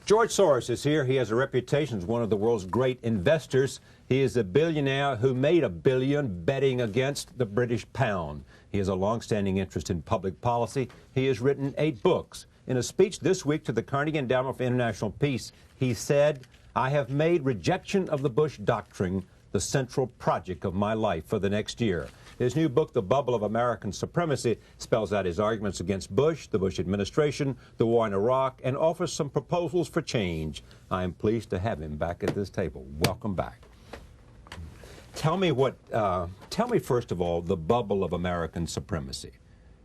George Soros is here. He has a reputation as one of the world's great investors. He is a billionaire who made $1 billion betting against the British pound. He has a long-standing interest in public policy. He has written 8 books. In a speech this week to the Carnegie Endowment for International Peace, he said, "I have made rejection of the Bush Doctrine the central project of my life for the next year." His new book, The Bubble of American Supremacy, spells out his arguments against Bush, the Bush administration, the war in Iraq, and offers some proposals for change. I am pleased to have him back at this table. Welcome back. Tell me first of all, the bubble of American supremacy.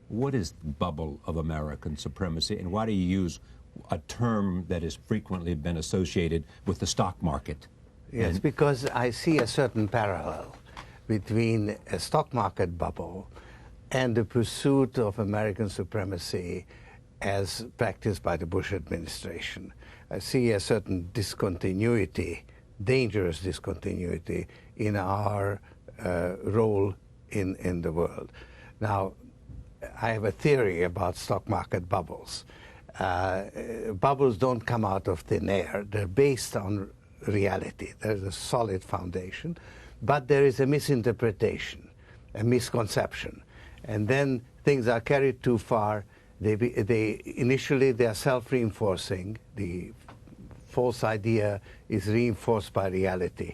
What is the bubble of American supremacy, and why do you use a term that has frequently been associated with the stock market? Yes, because I see a certain parallel between a stock market bubble and the pursuit of American supremacy as practiced by the Bush administration. I see a certain discontinuity, dangerous discontinuity in our role in the world. Now, I have a theory about stock market bubbles. Bubbles don't come out of thin air. They're based on reality. There's a solid foundation, but there is a misinterpretation, a misconception, and then things are carried too far. Initially they are self-reinforcing. The false idea is reinforced by reality.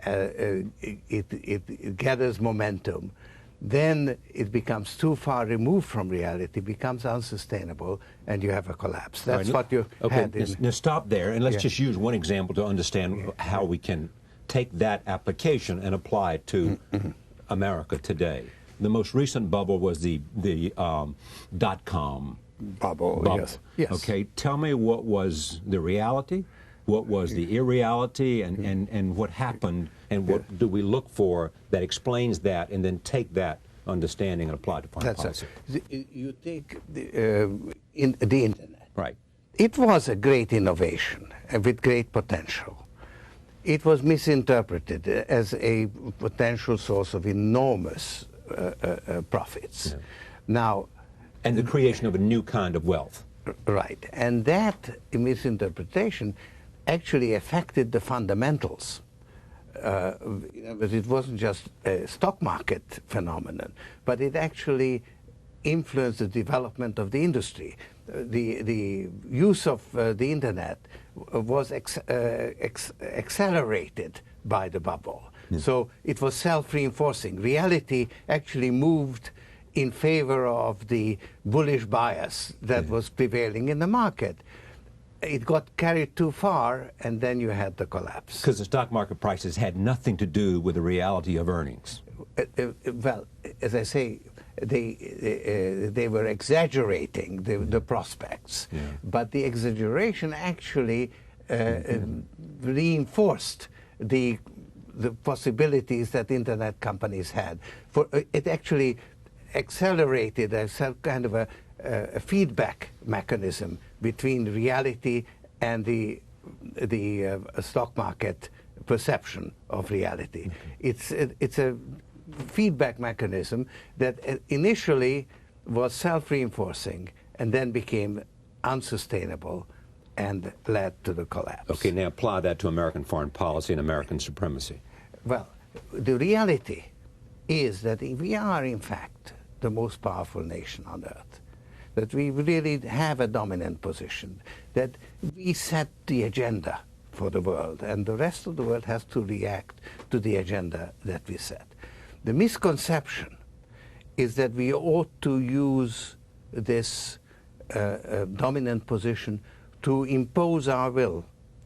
It gathers momentum. Then it becomes too far removed from reality, becomes unsustainable, and you have a collapse. That's right. What you had in... Now stop there, and let's just use one example to understand how we can take that application and apply it to America today. The most recent bubble was the dot-com bubble. Yes. Okay, tell me what was the reality, what was the irreality, and what happened, and what do we look for that explains that, and then take that understanding and apply it to foreign policy. You take the Internet. Right. It was a great innovation with great potential. It was misinterpreted as a potential source of enormous profits. Yeah. Now, and the creation of a new kind of wealth. Right. And that misinterpretation actually affected the fundamentals. But it wasn't just a stock market phenomenon, but it actually influenced the development of the industry. The use of the Internet was accelerated by the bubble. Yeah. So it was self-reinforcing. Reality actually moved in favor of the bullish bias that was prevailing in the market. It got carried too far, and then you had the collapse. Because the stock market prices had nothing to do with the reality of earnings. Well, as I say, they were exaggerating the prospects, but the exaggeration actually reinforced the possibilities that Internet companies had. For it actually accelerated a kind of a feedback mechanism between reality and the stock market perception of reality. It's a feedback mechanism that initially was self-reinforcing and then became unsustainable and led to the collapse. Okay, now apply that to American foreign policy and American supremacy. Well, the reality is that we are, in fact, the most powerful nation on earth, that we really have a dominant position, that we set the agenda for the world, and the rest of the world has to react to the agenda that we set. The misconception is that we ought to use this dominant position to impose our will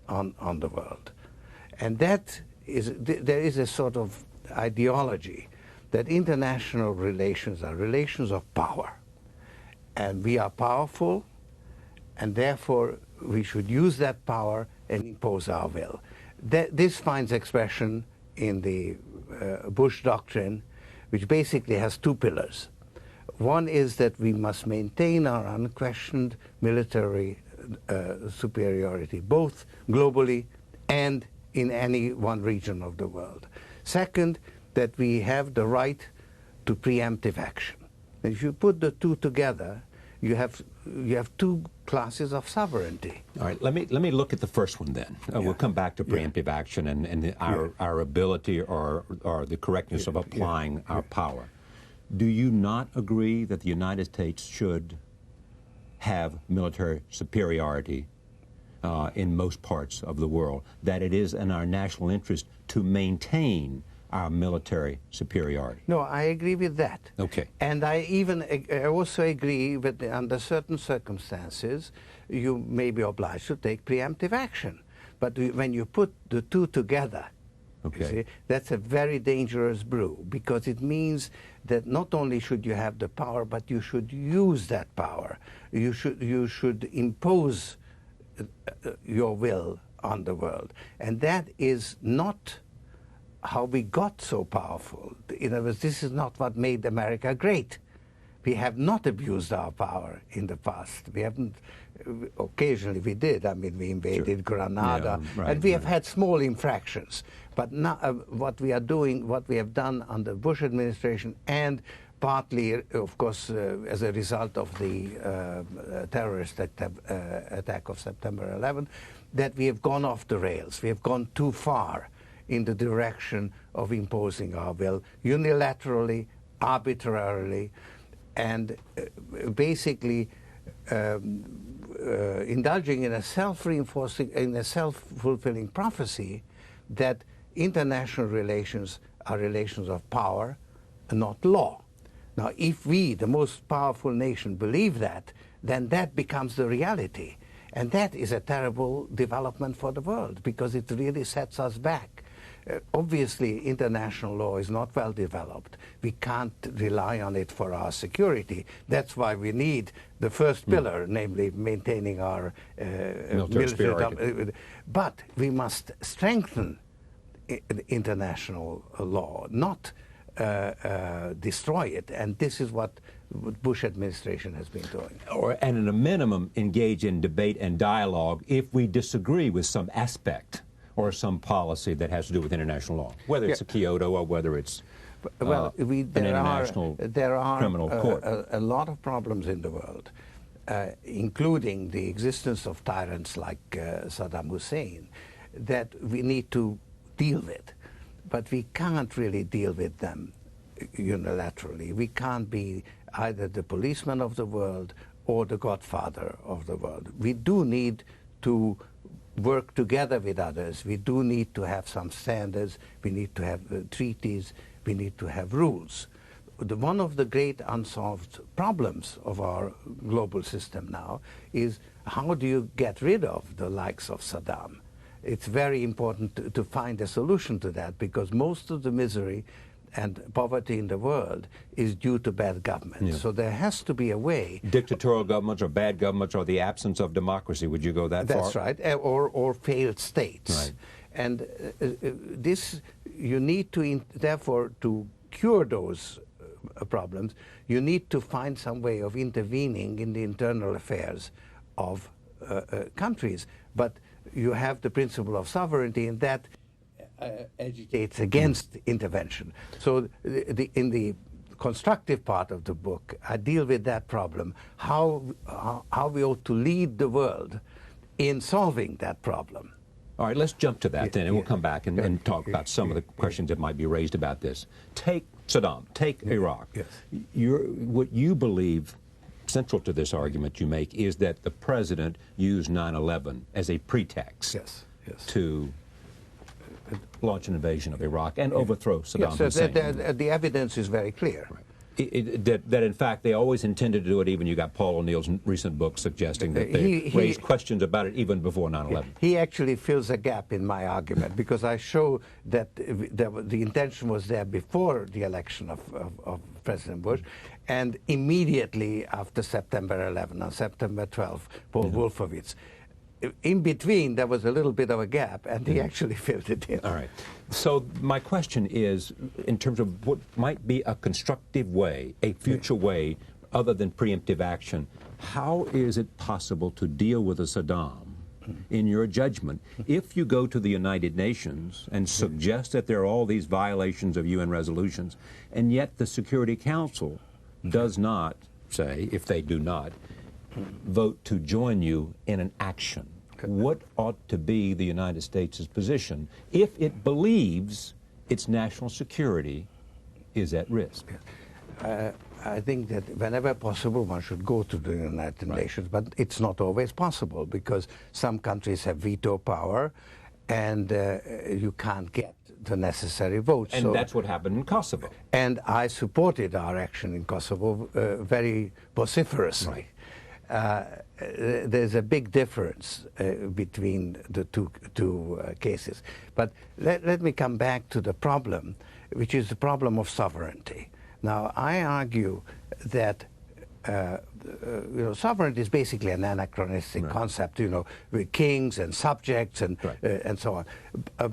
on the world. And that is, there is a sort of ideology that international relations are relations of power. And we are powerful, and therefore we should use that power and impose our will. This finds expression in the Bush Doctrine, which basically has 2 pillars. One is that we must maintain our unquestioned military superiority, both globally and in any one region of the world. Second, that we have the right to preemptive action. If you put the two together, you have two classes of sovereignty. All right, let me look at the first one then. We'll come back to preemptive action and our ability or the correctness of applying our power. Do you not agree that the United States should have military superiority in most parts of the world, that it is in our national interest to maintain our military superiority? No, I agree with that. Okay. And I also agree that under certain circumstances, you may be obliged to take preemptive action. But when you put the two together, you see, that's a very dangerous brew, because it means that not only should you have the power, but you should use that power. You should impose your will on the world. And that is not how we got so powerful. In other words, this is not what made America great. We have not abused our power in the past. We haven't, occasionally we did. I mean, we invaded Grenada, and we have had small infractions. But now what we are doing, what we have done under the Bush administration, and partly, of course, as a result of the terrorist attack of September 11, that we have gone off the rails. We have gone too far in the direction of imposing our will unilaterally, arbitrarily, and basically indulging in a self-reinforcing, in a self-fulfilling prophecy that international relations are relations of power and not law. Now, if we, the most powerful nation, believe that, then that becomes the reality. And that is a terrible development for the world, because it really sets us back. Obviously, international law is not well developed. We can't rely on it for our security. That's why we need the first pillar, namely maintaining our military. But we must strengthen international law, not destroy it. And this is what Bush administration has been doing. And at a minimum, engage in debate and dialogue if we disagree with some aspect or some policy that has to do with international law, whether it's a Kyoto or whether it's an international criminal court. A lot of problems in the world, including the existence of tyrants like Saddam Hussein, that we need to deal with. But we can't really deal with them unilaterally. We can't be either the policeman of the world or the godfather of the world. We do need to work together with others. We do need to have some standards. We need to have treaties. We need to have rules. One of the great unsolved problems of our global system now is how do you get rid of the likes of Saddam? It's very important to find a solution to that, because most of the misery and poverty in the world is due to bad government. Yeah. So there has to be a way. Dictatorial governments or bad governments or the absence of democracy. Would you go that far? That's right. Or failed states. Right. And this, you need to, therefore, to cure those problems, you need to find some way of intervening in the internal affairs of countries. But you have the principle of sovereignty, and that agitates against intervention. So in the constructive part of the book, I deal with that problem, how we ought to lead the world in solving that problem. All right, let's jump to that then, and we'll come back and talk about some of the questions that might be raised about this. Take Saddam, take Iraq. Yes. What you believe, central to this argument you make, is that the president used 9/11 as a pretext to launch an invasion of Iraq and overthrow Saddam Hussein. The evidence is very clear. Right. That in fact they always intended to do it. Even you got Paul O'Neill's recent book suggesting that they raised questions about it even before 9/11. He actually fills a gap in my argument, because I show that the intention was there before the election of President Bush, and immediately after September 11, on September 12, Paul Wolfowitz. In between, there was a little bit of a gap, and he actually filled it in. All right. So my question is, in terms of what might be a constructive way, a future way, other than preemptive action, how is it possible to deal with a Saddam, in your judgment, if you go to the United Nations and suggest that there are all these violations of UN resolutions, and yet the Security Council does not say, if they do not, vote to join you in an action, what ought to be the United States' position if it believes its national security is at risk? I think that whenever possible one should go to the United Nations, but it's not always possible because some countries have veto power and you can't get the necessary votes. And that's what happened in Kosovo. And I supported our action in Kosovo very vociferously. There's a big difference between the two cases. But let me come back to the problem, which is the problem of sovereignty. Now, I argue that sovereignty is basically an anachronistic concept, with kings and subjects and so on.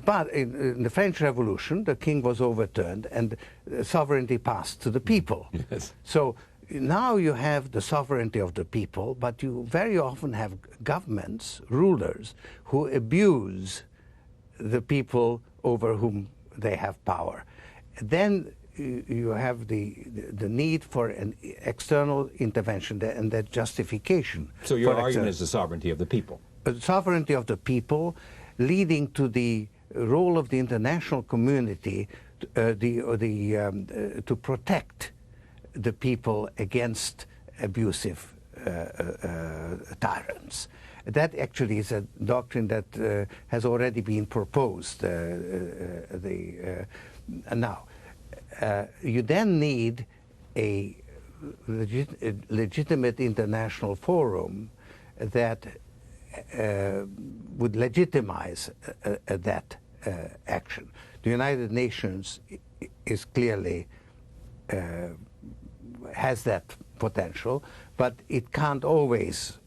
But in the French Revolution, the king was overturned and sovereignty passed to the people. Yes. So now you have the sovereignty of the people, but you very often have governments, rulers, who abuse the people over whom they have power. Then you have the need for an external intervention and that justification. So your argument is the sovereignty of the people. The sovereignty of the people leading to the role of the international community to protect the people against abusive tyrants. That actually is a doctrine that has already been proposed. Now, you then need a legitimate international forum that would legitimize that action. The United Nations is clearly has that potential, but it can't always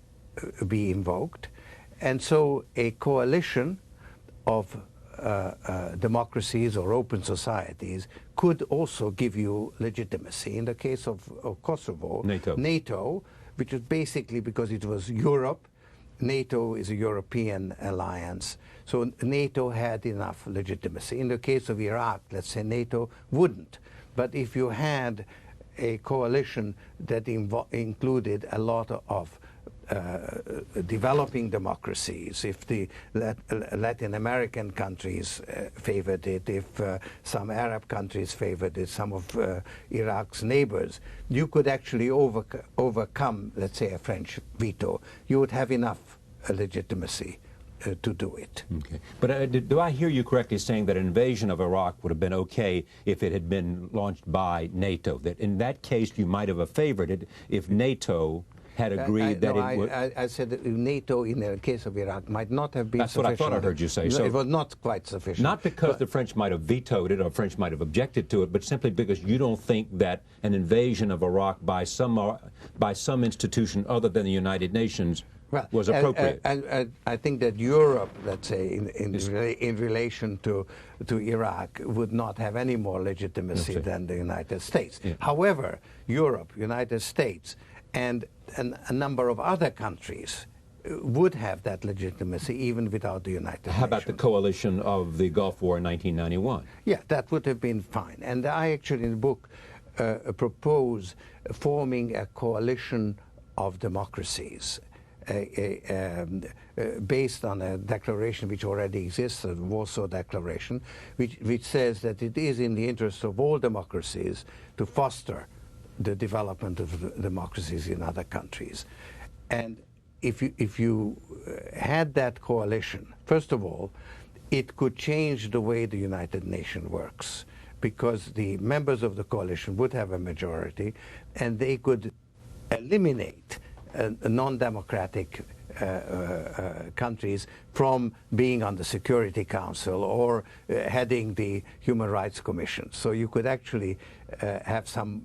be invoked. And so a coalition of democracies or open societies could also give you legitimacy. In the case of Kosovo, NATO, which is basically because it was Europe, NATO is a European alliance, so NATO had enough legitimacy. In the case of Iraq, let's say NATO wouldn't. But if you had a coalition that included a lot of developing democracies, if the Latin American countries favored it, if some Arab countries favored it, some of Iraq's neighbors, you could actually overcome, let's say, a French veto. You would have enough legitimacy to do it. Okay. But do I hear you correctly saying that an invasion of Iraq would have been okay if it had been launched by NATO? That in that case you might have favored it if NATO had agreed that it would... I said that NATO, in the case of Iraq, might not have been sufficient. That's what I thought I heard you say. No, so it was not quite sufficient. Not because the French might have vetoed it or French might have objected to it, but simply because you don't think that an invasion of Iraq by some institution other than the United Nations was appropriate. I think that Europe, let's say, in relation to Iraq, would not have any more legitimacy than the United States. Yeah. However, Europe, United States, and a number of other countries would have that legitimacy even without the United Nations. How about the coalition of the Gulf War in 1991? Yeah, that would have been fine. And I actually in the book propose forming a coalition of democracies based on a declaration which already exists, the Warsaw Declaration, which says that it is in the interest of all democracies to foster the development of democracies in other countries. And if you had that coalition, first of all, it could change the way the United Nations works, because the members of the coalition would have a majority, and they could eliminate non-democratic countries from being on the Security Council or heading the Human Rights Commission. So you could actually have some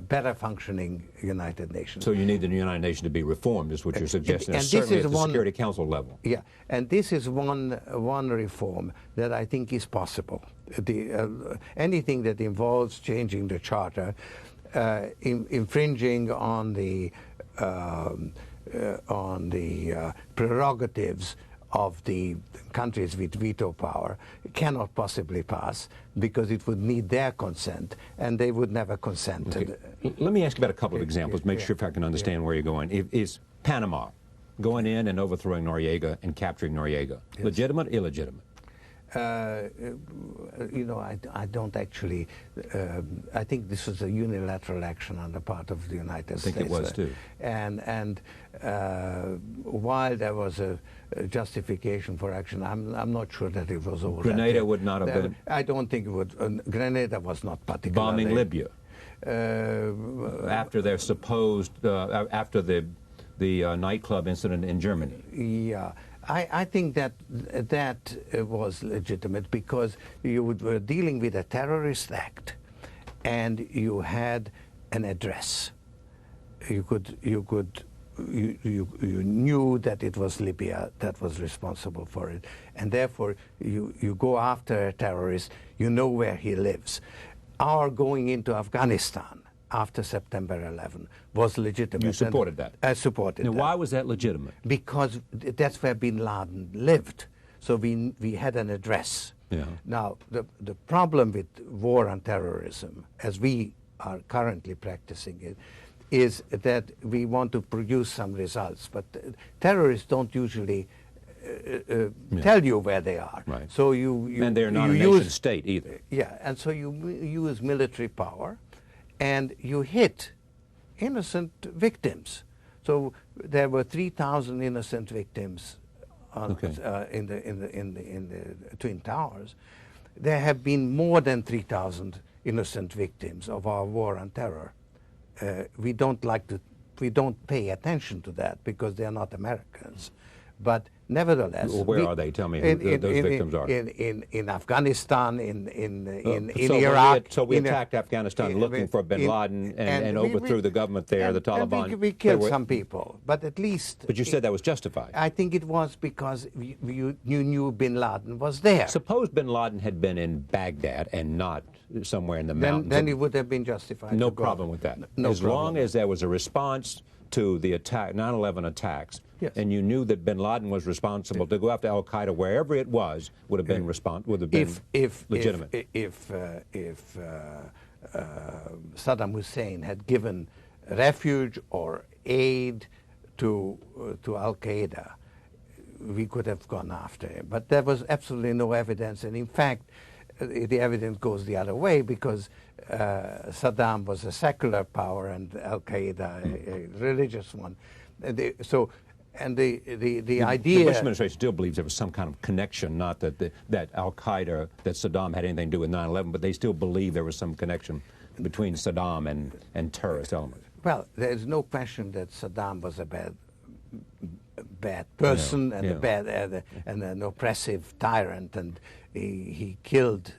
better functioning United Nations. So you need the United Nations to be reformed, is what you're suggesting, certainly at the Security Council level. Yeah, and this is one reform that I think is possible. Anything that involves changing the Charter, infringing on the prerogatives of the countries with veto power cannot possibly pass because it would need their consent, and they would never consent. Okay. Let me ask you about a couple of examples, make sure if I can understand where you're going. Is Panama going in and overthrowing Noriega and capturing Noriega legitimate, illegitimate? You know, I don't actually. I think this was a unilateral action on the part of the United States. I think it was too. And while there was a justification for action, I'm not sure that it was all. Grenada would not have been. I don't think it would. Grenada was not particularly. Bombing Libya. After their supposed after the nightclub incident in Germany. Yeah. I think that was legitimate because you were dealing with a terrorist act, and you had an address. You knew that it was Libya that was responsible for it, and therefore you go after a terrorist. You know where he lives. Our going into Afghanistan after September 11 was legitimate. You supported that? I supported that. Now, why was that legitimate? Because that's where bin Laden lived. So we had an address. Yeah. Now, the problem with war on terrorism, as we are currently practicing it, is that we want to produce some results. But terrorists don't usually tell you where they are. Right. So you and they're not a nation state either. Yeah, and so you use military power, and you hit innocent victims. So there were 3,000 innocent victims in the Twin Towers. There have been more than 3,000 innocent victims of our war on terror. We don't pay attention to that because they are not Americans. But nevertheless, well, where are they? Tell me who those victims are. In Afghanistan, in Iraq. So we attacked Afghanistan looking for bin Laden and overthrew the government there, the Taliban. We killed some people, but at least. But you said that was justified. I think it was because you knew bin Laden was there. Suppose bin Laden had been in Baghdad and not somewhere in the mountains. Then it would have been justified. No problem with that. As long as there was a response to the attack, 9/11 attacks, yes, and you knew that bin Laden was responsible to go after Al Qaeda wherever it was, would have been legitimate. If Saddam Hussein had given refuge or aid to Al Qaeda, we could have gone after him. But there was absolutely no evidence, and in fact, the evidence goes the other way because Saddam was a secular power and Al Qaeda a religious one. The idea. The Bush administration still believes there was some kind of connection, not that that Al Qaeda, that Saddam had anything to do with 9/11, but they still believe there was some connection between Saddam and terrorist elements. Well, there's no question that Saddam was a bad person and and an oppressive tyrant, and he killed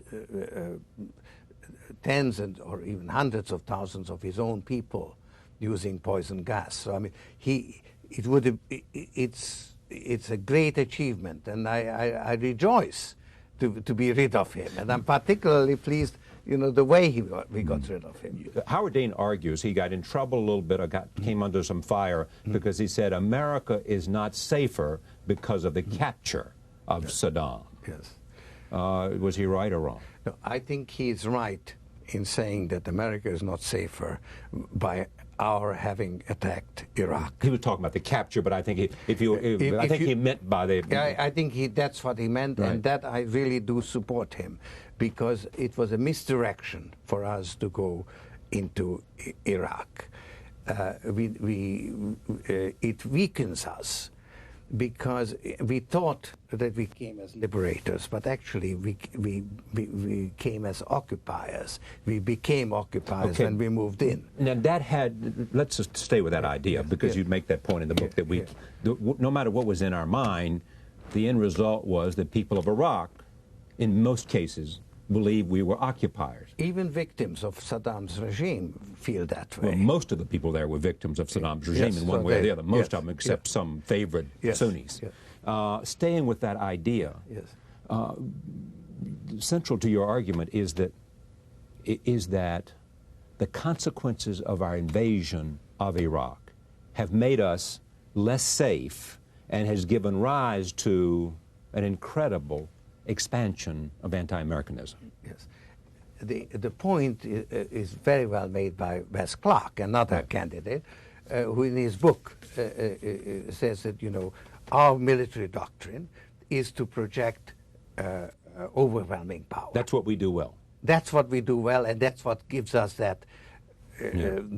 tens or even hundreds of thousands of his own people using poison gas. So I mean, it's a great achievement, and I rejoice to be rid of him, and I'm particularly pleased, the way we got rid of him. Howard Dean argues he got in trouble a little bit, or came under some fire because he said America is not safer because of the capture of Saddam. Yes. Was he right or wrong? No, I think he's right in saying that America is not safer by our having attacked Iraq. He was talking about the capture, but I think he meant by the. I think that's what he meant, right. And that I really do support him, because it was a misdirection for us to go into Iraq. It weakens us, because we thought that we came as liberators, but actually we came as occupiers. We became occupiers when we moved in. Now let's just stay with that idea, because you make that point in the book that no matter what was in our mind, the end result was that people of Iraq, in most cases, believe we were occupiers. Even victims of Saddam's regime feel that way. Well, most of the people there were victims of Saddam's regime in one way or the other. Most of them, except some favored Sunnis. Yes. Staying with that idea, central to your argument is that the consequences of our invasion of Iraq have made us less safe and has given rise to an incredible expansion of anti-Americanism. Yes. The point is very well made by Wes Clark, another candidate, who in his book says that, you know, our military doctrine is to project overwhelming power. That's what we do well. That's what we do well, and that's what gives us that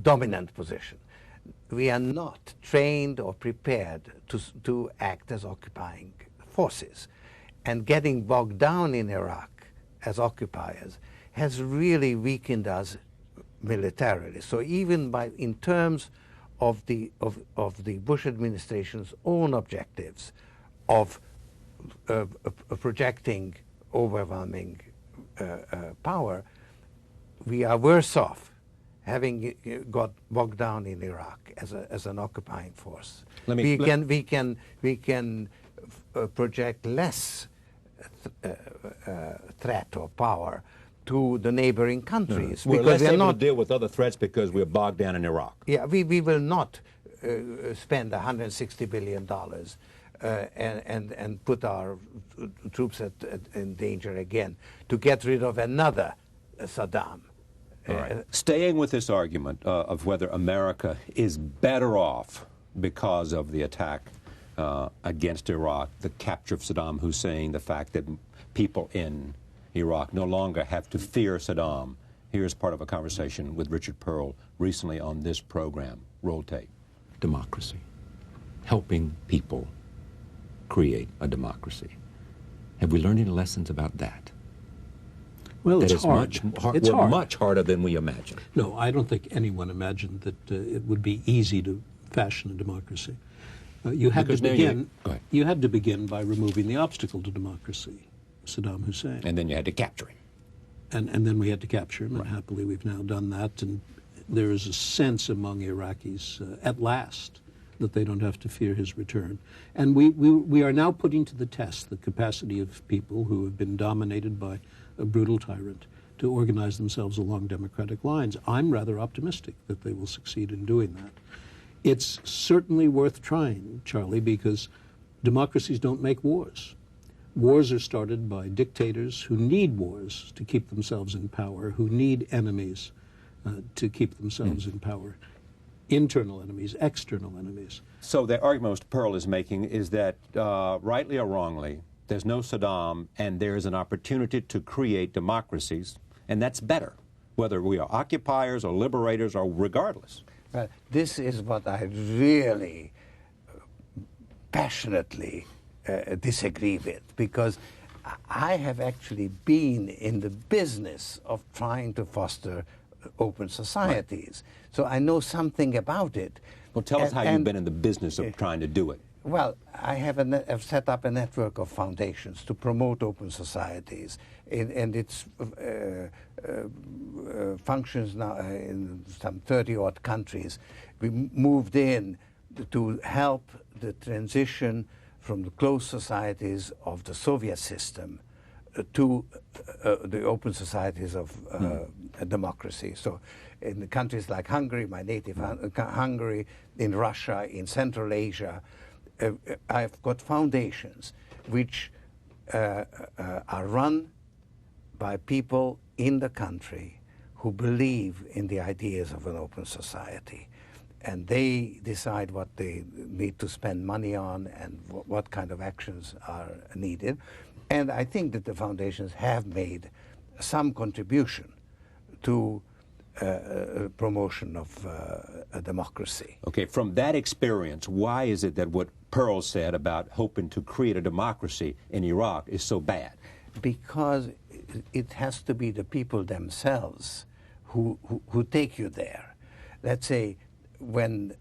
dominant position. We are not trained or prepared to act as occupying forces. And getting bogged down in Iraq as occupiers has really weakened us militarily. So even in terms of the Bush administration's own objectives of projecting overwhelming power, we are worse off having got bogged down in Iraq as an occupying force. We can project less threat or power to the neighboring countries. We're less able to deal with other threats because we're bogged down in Iraq. Yeah, we will not spend $160 billion and put our troops in danger again to get rid of another Saddam. All right. Staying with this argument of whether America is better off because of the attack against Iraq, the capture of Saddam Hussein, the fact that people in Iraq no longer have to fear Saddam. Here's part of a conversation with Richard Pearl recently on this program. Roll tape. Democracy. Helping people create a democracy. Have we learned any lessons about that? Well, it's hard. It's hard. Much harder than we imagine. No, I don't think anyone imagined that it would be easy to fashion a democracy. You had to begin by removing the obstacle to democracy, Saddam Hussein. And then you had to capture him. And then we had to capture him, and happily we've now done that. And there is a sense among Iraqis, at last, that they don't have to fear his return. And we are now putting to the test the capacity of people who have been dominated by a brutal tyrant to organize themselves along democratic lines. I'm rather optimistic that they will succeed in doing that. It's certainly worth trying, Charlie, because democracies don't make wars. Wars are started by dictators who need wars to keep themselves in power, who need enemies to keep themselves in power. Internal enemies, external enemies. So the argument Mr. Pearl is making is that, rightly or wrongly, there's no Saddam, and there's an opportunity to create democracies, and that's better, whether we are occupiers or liberators or regardless. Well, this is what I really passionately disagree with, because I have actually been in the business of trying to foster open societies. Right. So I know something about it. Well, tell us how you've been in the business of trying to do it. Well, I have set up a network of foundations to promote open societies, and it's functions now in some 30-odd countries. We moved in to help the transition from the closed societies of the Soviet system to the open societies of democracy. So in the countries like Hungary, my native Hungary, in Russia, in Central Asia, I've got foundations which are run by people in the country who believe in the ideas of an open society. And they decide what they need to spend money on and what kind of actions are needed. And I think that the foundations have made some contribution to promotion of a democracy. Okay, from that experience, why is it that what Pearl said about hoping to create a democracy in Iraq is so bad? Because it has to be the people themselves who take you there. Let's say when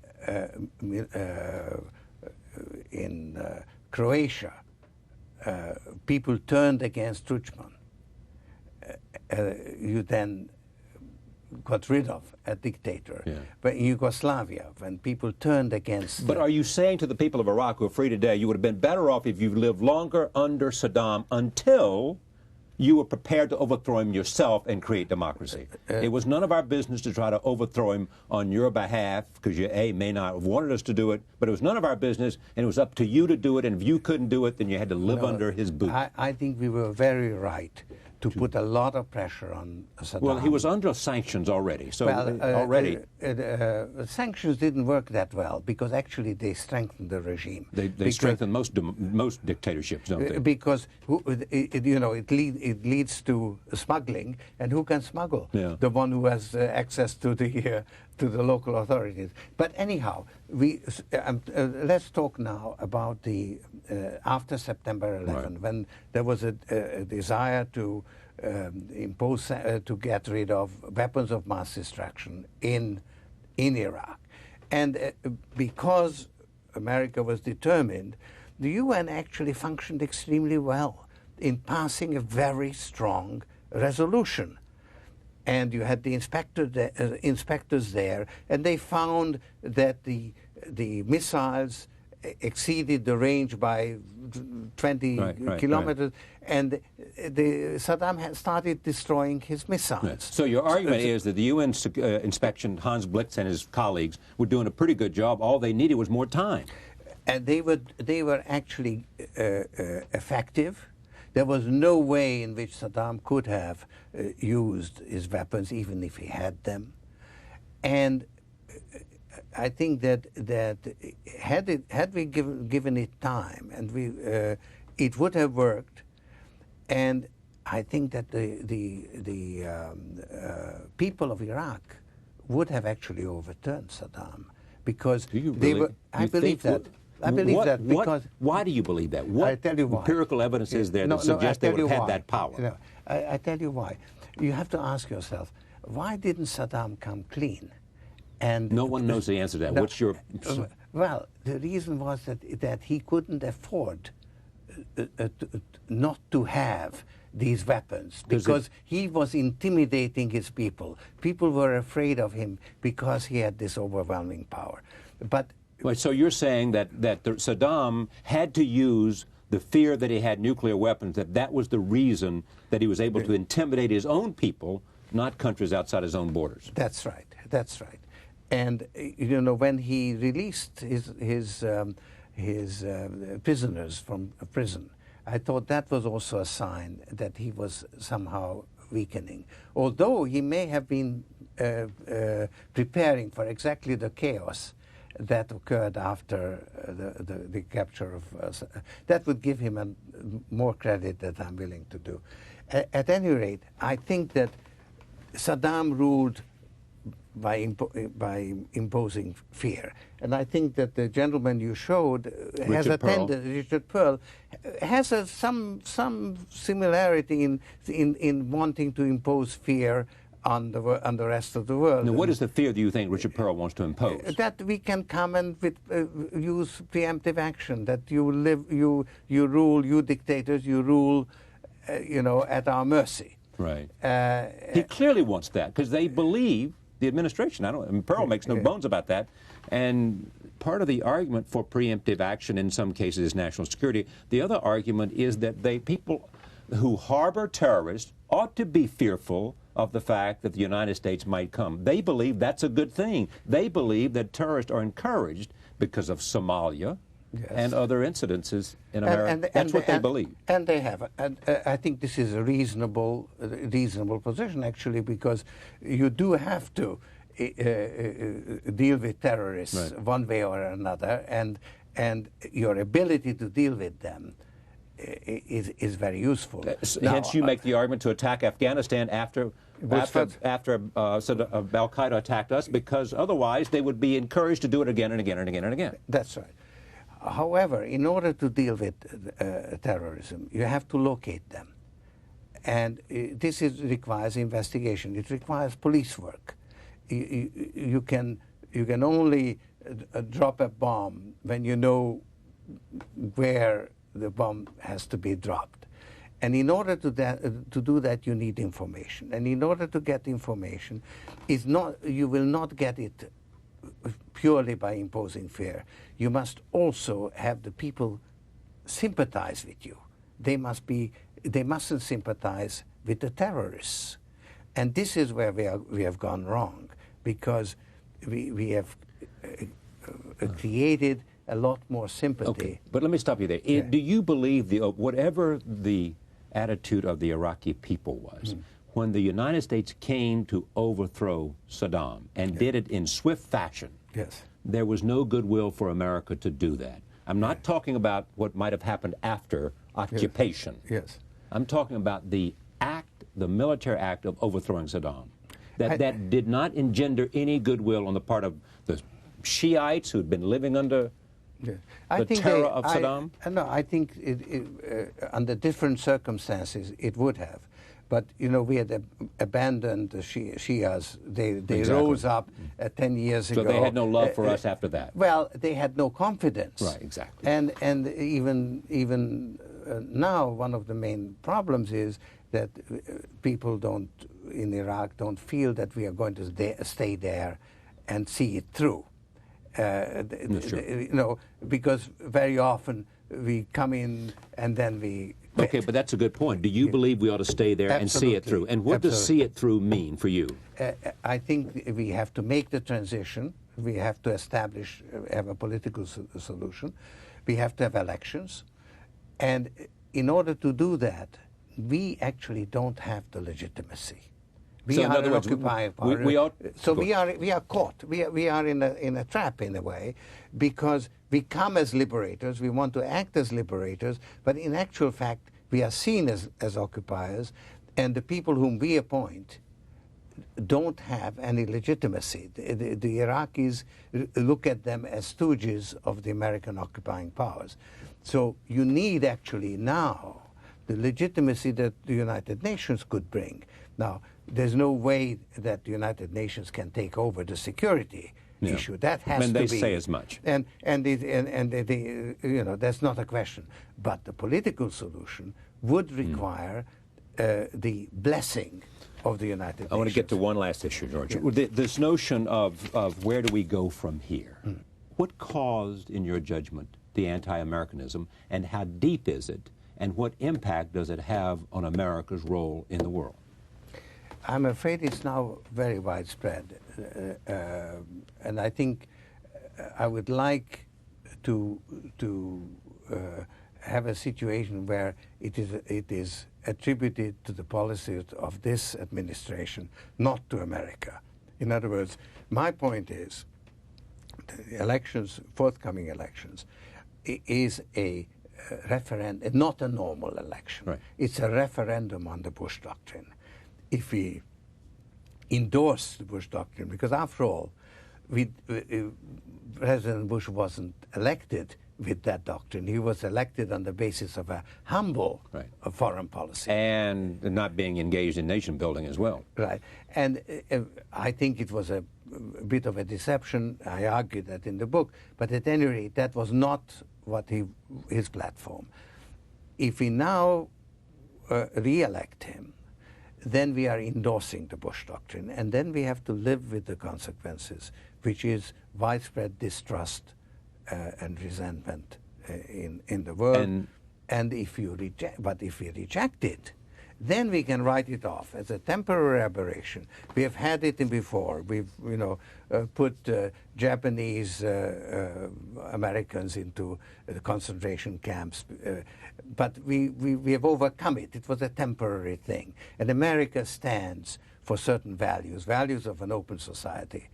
in Croatia, people turned against Tudjman, you then got rid of a dictator. Yeah. But in Yugoslavia, when people turned against... But are you saying to the people of Iraq who are free today, you would have been better off if you lived longer under Saddam until you were prepared to overthrow him yourself and create democracy. It was none of our business to try to overthrow him on your behalf, because you, A, may not have wanted us to do it, but it was none of our business, and it was up to you to do it, and if you couldn't do it, then you had to live under his boot. I think we were very right to put a lot of pressure on Saddam. Well, he was under sanctions already, so sanctions didn't work that well, because actually they strengthened the regime. They strengthen most dictatorships, don't they? Because it leads to smuggling, and who can smuggle? Yeah. The one who has access to the local authorities. But anyhow, let's talk now about the after September 11, right, when there was a desire to impose to get rid of weapons of mass destruction in Iraq, and because America was determined, the UN actually functioned extremely well in passing a very strong resolution. And you had the inspectors there, and they found that the missiles exceeded the range by 20 kilometers, and Saddam had started destroying his missiles. Right. So your argument is that the UN inspection, Hans Blix and his colleagues were doing a pretty good job. All they needed was more time. And they were actually effective. There was no way in which Saddam could have used his weapons, even if he had them. And I think that had we given it time, and it would have worked. And I think that the people of Iraq would have actually overturned Saddam, because they were. I believe that. I believe that because... Why do you believe that? What I tell you why. Empirical evidence is there that suggests they would have had that power? I tell you why. You have to ask yourself, why didn't Saddam come clean? And no one knows the answer to that. No, What's your... Well, the reason was that he couldn't afford not to have these weapons, because he was intimidating his people. People were afraid of him because he had this overwhelming power. But... So you're saying that Saddam had to use the fear that he had nuclear weapons, that was the reason that he was able to intimidate his own people, not countries outside his own borders. That's right. That's right. And when he released his prisoners from prison, I thought that was also a sign that he was somehow weakening. Although he may have been preparing for exactly the chaos that occurred after the capture of... that would give him more credit that I'm willing to do. At any rate, I think that Saddam ruled by imposing fear. And I think that the gentleman you showed has attended, Richard Pearl, has some similarity in wanting to impose fear on the rest of the world. Now, what is the fear, do you think, Richard Pearl wants to impose? That we can come and use preemptive action. That you rule, you dictators, you rule, at our mercy. Right. He clearly wants that, because they believe, the administration, Pearl makes no bones about that, and part of the argument for preemptive action in some cases is national security. The other argument is that people who harbor terrorists ought to be fearful of the fact that the United States might come. They believe that's a good thing. They believe that terrorists are encouraged because of Somalia and other incidences in America. That's what they believe. And they have. And I think this is a reasonable position, actually, because you do have to deal with terrorists one way or another, and your ability to deal with them is very useful. Hence, you make the argument to attack Afghanistan after Al-Qaeda attacked us, because otherwise they would be encouraged to do it again and again and again and again. That's right. However, in order to deal with terrorism, you have to locate them. And this requires investigation. It requires police work. You can only drop a bomb when you know where the bomb has to be dropped. And in order to do that, you need information. And in order to get information, you will not get it purely by imposing fear. You must also have the people sympathize with you. they mustn't sympathize with the terrorists. And this is where we have gone wrong, because we have created a lot more sympathy. Okay, but let me stop you there. Yeah. Do you believe whatever the attitude of the Iraqi people was, when the United States came to overthrow Saddam and did it in swift fashion, Yes. there was no goodwill for America to do that? I'm not talking about what might have happened after occupation. Yes. I'm talking about the act, the military act of overthrowing Saddam. That did not engender any goodwill on the part of the Shiites who'd been living under the terror of Saddam? No, I think under different circumstances it would have. But, you know, we had abandoned the Shias. They Exactly. rose up 10 years ago. So they had no love for us after that. Well, they had no confidence. Right, exactly. And even now, one of the main problems is that people in Iraq don't feel that we are going to stay there and see it through. You know, because very often we come in and then we quit. Okay, but that's a good point. Do you believe we ought to stay there and see it through? And what does see it through mean for you? I think we have to make the transition. We have to have a political solution. We have to have elections. And in order to do that, we actually don't have the legitimacy. We So in are other an words, occupying power. So we are caught. We are in a trap in a way, because we come as liberators. We want to act as liberators, but in actual fact, we are seen as occupiers, and the people whom we appoint don't have any legitimacy. The Iraqis look at them as stooges of the American occupying powers. So you need actually now the legitimacy that the United Nations could bring. Now, there's no way that the United Nations can take over the security issue. That has to be. And they say as much. And you know, that's not a question. But the political solution would require the blessing of the United Nations. I want to get to one last issue, George. Yeah. This notion of where do we go from here? What caused, in your judgment, the anti-Americanism, and how deep is it, and what impact does it have on America's role in the world? I'm afraid it's now very widespread, and I think I would like to have a situation where it is attributed to the policies of this administration, not to America. In other words, my point is the elections, forthcoming elections, is a referendum, not a normal election. Right. It's a referendum on the Bush Doctrine. If we endorse the Bush Doctrine, because after all, President Bush wasn't elected with that doctrine. He was elected on the basis of a humble foreign policy. And not being engaged in nation building as well. Right. And I think it was a bit of a deception. I argued that in the book. But at any rate, that was not what his platform. If we now re-elect him, then we are endorsing the Bush Doctrine. And then we have to live with the consequences, which is widespread distrust and resentment in the world. And if you if we reject it, then we can write it off as a temporary aberration. We have had it before. We've put Japanese Americans into concentration camps, but we have overcome it. It was a temporary thing. And America stands for certain values, values of an open society.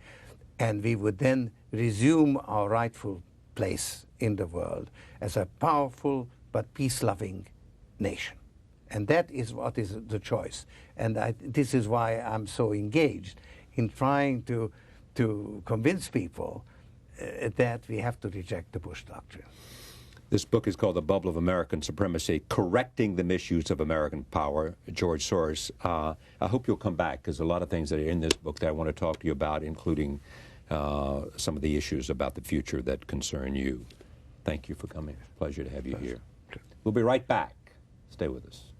And we would then resume our rightful place in the world as a powerful but peace-loving nation. And that is what is the choice. And this is why I'm so engaged in trying to convince people that we have to reject the Bush Doctrine. This book is called The Bubble of American Supremacy, Correcting the Misuse of American Power, George Soros. I hope you'll come back, because a lot of things that are in this book that I want to talk to you about, including some of the issues about the future that concern you. Thank you for coming. Pleasure to have you here. We'll be right back. Stay with us.